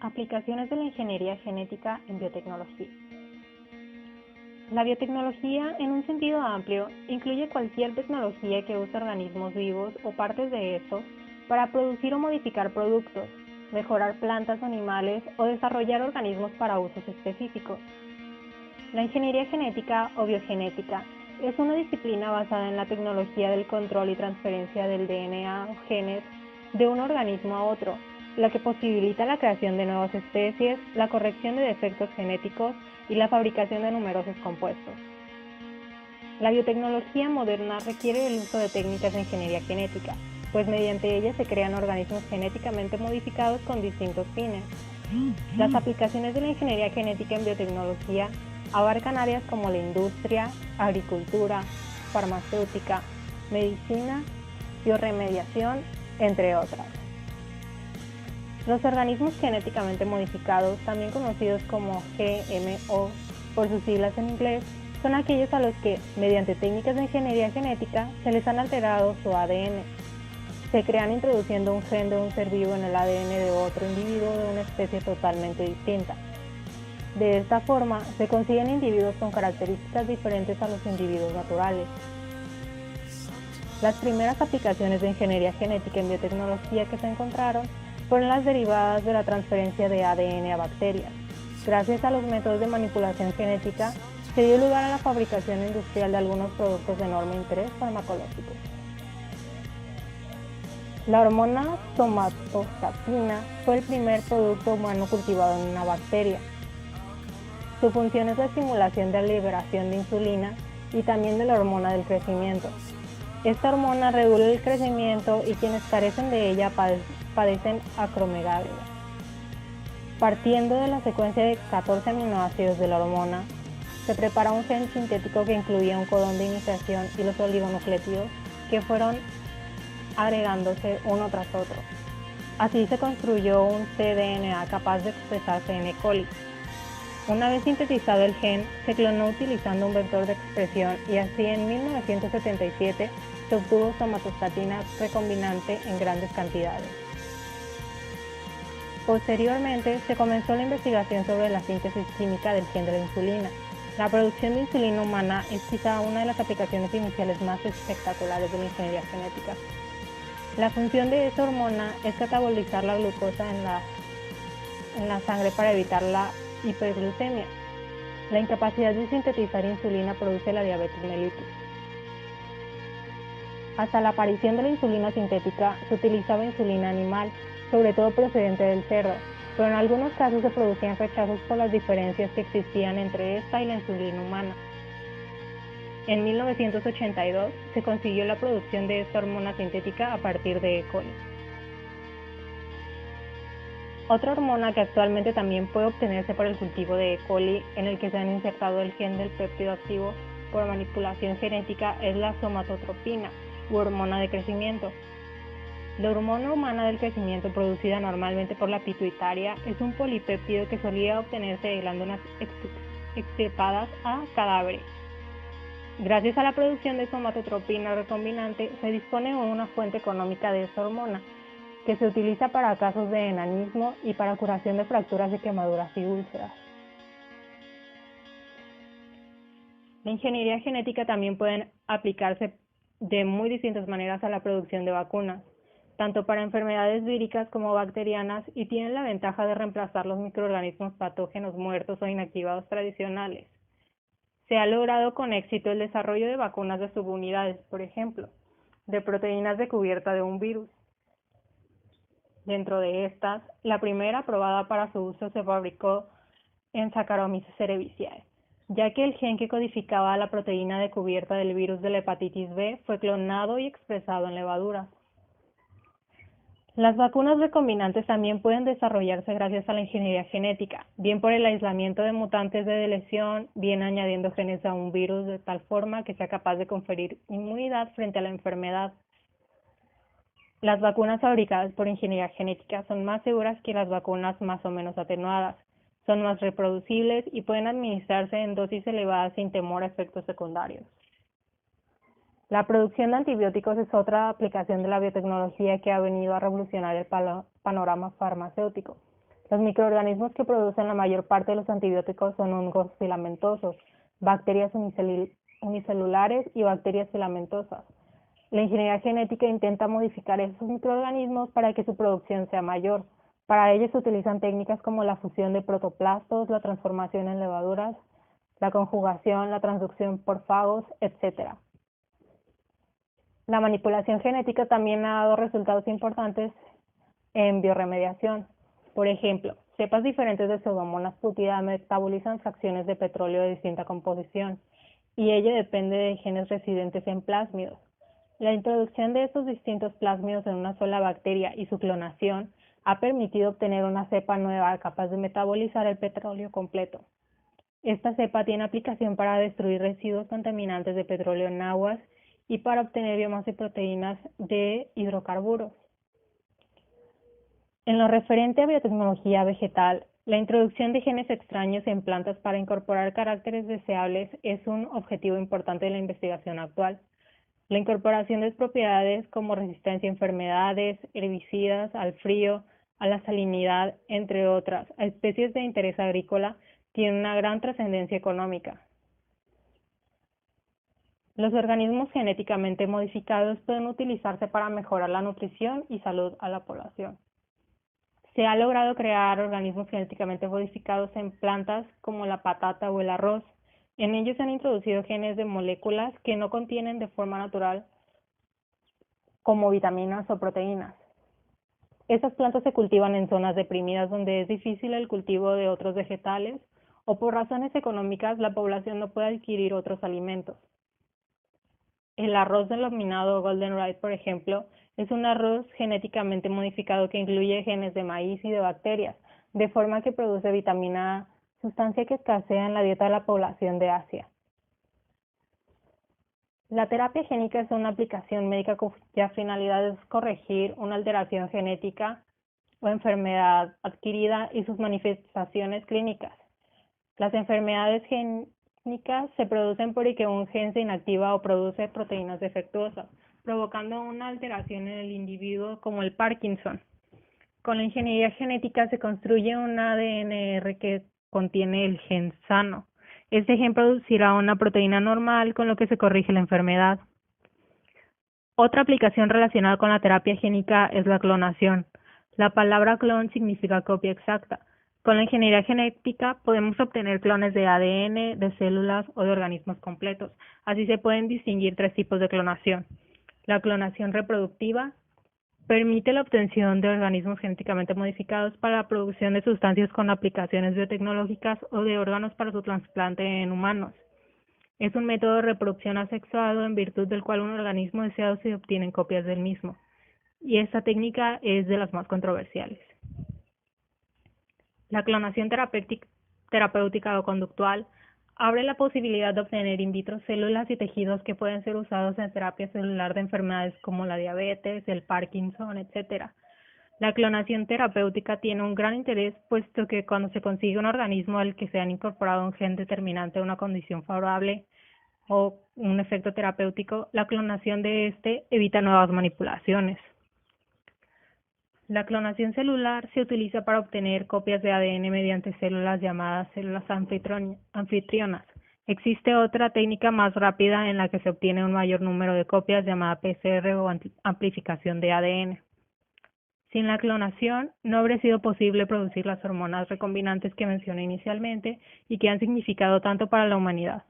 Aplicaciones de la ingeniería genética en biotecnología. La biotecnología, en un sentido amplio, incluye cualquier tecnología que use organismos vivos o partes de estos para producir o modificar productos, mejorar plantas o animales o desarrollar organismos para usos específicos. La ingeniería genética o biogenética es una disciplina basada en la tecnología del control y transferencia del DNA o genes de un organismo a otro, la que posibilita la creación de nuevas especies, la corrección de defectos genéticos y la fabricación de numerosos compuestos. La biotecnología moderna requiere el uso de técnicas de ingeniería genética, pues mediante ellas se crean organismos genéticamente modificados con distintos fines. Las aplicaciones de la ingeniería genética en biotecnología abarcan áreas como la industria, agricultura, farmacéutica, medicina, bioremediación, entre otras. Los organismos genéticamente modificados, también conocidos como GMO por sus siglas en inglés, son aquellos a los que, mediante técnicas de ingeniería genética, se les han alterado su ADN. Se crean introduciendo un gen de un ser vivo en el ADN de otro individuo de una especie totalmente distinta. De esta forma, se consiguen individuos con características diferentes a los individuos naturales. Las primeras aplicaciones de ingeniería genética en biotecnología que se encontraron fueron las derivadas de la transferencia de ADN a bacterias. Gracias a los métodos de manipulación genética, se dio lugar a la fabricación industrial de algunos productos de enorme interés farmacológico. La hormona somatostatina fue el primer producto humano cultivado en una bacteria. Su función es la estimulación de la liberación de insulina y también de la hormona del crecimiento. Esta hormona regula el crecimiento y quienes carecen de ella padecen acromegalia. Partiendo de la secuencia de 14 aminoácidos de la hormona, se prepara un gen sintético que incluía un codón de iniciación y los oligonucleótidos que fueron agregándose uno tras otro. Así se construyó un cDNA capaz de expresarse en E. coli. Una vez sintetizado el gen, se clonó utilizando un vector de expresión y así en 1977 se obtuvo somatostatina recombinante en grandes cantidades. Posteriormente, se comenzó la investigación sobre la síntesis química del gen de la insulina. La producción de insulina humana es quizá una de las aplicaciones iniciales más espectaculares de la ingeniería genética. La función de esta hormona es catabolizar la glucosa en la sangre para evitar la hiperglucemia. La incapacidad de sintetizar insulina produce la diabetes mellitus. Hasta la aparición de la insulina sintética, se utilizaba insulina animal, sobre todo procedente del cerdo, pero en algunos casos se producían rechazos por las diferencias que existían entre esta y la insulina humana. En 1982 se consiguió la producción de esta hormona sintética a partir de E. coli. Otra hormona que actualmente también puede obtenerse por el cultivo de E. coli, en el que se han insertado el gen del péptido activo por manipulación genética, es la somatotropina, u hormona de crecimiento. La hormona humana del crecimiento, producida normalmente por la pituitaria, es un polipéptido que solía obtenerse de glándulas extirpadas a cadáveres. Gracias a la producción de somatotropina recombinante, se dispone de una fuente económica de esta hormona, que se utiliza para casos de enanismo y para curación de fracturas de quemaduras y úlceras. La ingeniería genética también puede aplicarse de muy distintas maneras a la producción de vacunas, tanto para enfermedades víricas como bacterianas, y tienen la ventaja de reemplazar los microorganismos patógenos muertos o inactivados tradicionales. Se ha logrado con éxito el desarrollo de vacunas de subunidades, por ejemplo, de proteínas de cubierta de un virus. Dentro de estas, la primera aprobada para su uso se fabricó en Saccharomyces cerevisiae, ya que el gen que codificaba la proteína de cubierta del virus de la hepatitis B fue clonado y expresado en levaduras. Las vacunas recombinantes también pueden desarrollarse gracias a la ingeniería genética, bien por el aislamiento de mutantes de deleción, bien añadiendo genes a un virus de tal forma que sea capaz de conferir inmunidad frente a la enfermedad. Las vacunas fabricadas por ingeniería genética son más seguras que las vacunas más o menos atenuadas, son más reproducibles y pueden administrarse en dosis elevadas sin temor a efectos secundarios. La producción de antibióticos es otra aplicación de la biotecnología que ha venido a revolucionar el panorama farmacéutico. Los microorganismos que producen la mayor parte de los antibióticos son hongos filamentosos, bacterias unicelulares y bacterias filamentosas. La ingeniería genética intenta modificar esos microorganismos para que su producción sea mayor. Para ello se utilizan técnicas como la fusión de protoplastos, la transformación en levaduras, la conjugación, la transducción por fagos, etc. La manipulación genética también ha dado resultados importantes en bioremediación. Por ejemplo, cepas diferentes de Pseudomonas putida metabolizan fracciones de petróleo de distinta composición, y ello depende de genes residentes en plásmidos. La introducción de estos distintos plásmidos en una sola bacteria y su clonación ha permitido obtener una cepa nueva capaz de metabolizar el petróleo completo. Esta cepa tiene aplicación para destruir residuos contaminantes de petróleo en aguas y para obtener biomasa y proteínas de hidrocarburos. En lo referente a biotecnología vegetal, la introducción de genes extraños en plantas para incorporar caracteres deseables es un objetivo importante de la investigación actual. La incorporación de propiedades como resistencia a enfermedades, herbicidas, al frío, a la salinidad, entre otras, a especies de interés agrícola, tiene una gran trascendencia económica. Los organismos genéticamente modificados pueden utilizarse para mejorar la nutrición y salud a la población. Se ha logrado crear organismos genéticamente modificados en plantas como la patata o el arroz. En ellos se han introducido genes de moléculas que no contienen de forma natural, como vitaminas o proteínas. Estas plantas se cultivan en zonas deprimidas donde es difícil el cultivo de otros vegetales o por razones económicas la población no puede adquirir otros alimentos. El arroz denominado Golden Rice, por ejemplo, es un arroz genéticamente modificado que incluye genes de maíz y de bacterias, de forma que produce vitamina A, sustancia que escasea en la dieta de la población de Asia. La terapia génica es una aplicación médica cuya finalidad es corregir una alteración genética o enfermedad adquirida y sus manifestaciones clínicas. Las enfermedades génicas se producen porque un gen se inactiva o produce proteínas defectuosas, provocando una alteración en el individuo como el Parkinson. Con la ingeniería genética se construye un ADNR que contiene el gen sano. Este gen producirá una proteína normal con lo que se corrige la enfermedad. Otra aplicación relacionada con la terapia génica es la clonación. La palabra clon significa copia exacta. Con la ingeniería genética podemos obtener clones de ADN, de células o de organismos completos. Así se pueden distinguir tres tipos de clonación. La clonación reproductiva permite la obtención de organismos genéticamente modificados para la producción de sustancias con aplicaciones biotecnológicas o de órganos para su trasplante en humanos. Es un método de reproducción asexuado en virtud del cual un organismo deseado se obtienen copias del mismo, y esta técnica es de las más controversiales. La clonación terapéutica o conductual abre la posibilidad de obtener in vitro células y tejidos que pueden ser usados en terapia celular de enfermedades como la diabetes, el Parkinson, etc. La clonación terapéutica tiene un gran interés puesto que cuando se consigue un organismo al que se han incorporado un gen determinante de una condición favorable o un efecto terapéutico, la clonación de este evita nuevas manipulaciones. La clonación celular se utiliza para obtener copias de ADN mediante células llamadas células anfitrionas. Existe otra técnica más rápida en la que se obtiene un mayor número de copias llamada PCR o amplificación de ADN. Sin la clonación, no habría sido posible producir las hormonas recombinantes que mencioné inicialmente y que han significado tanto para la humanidad.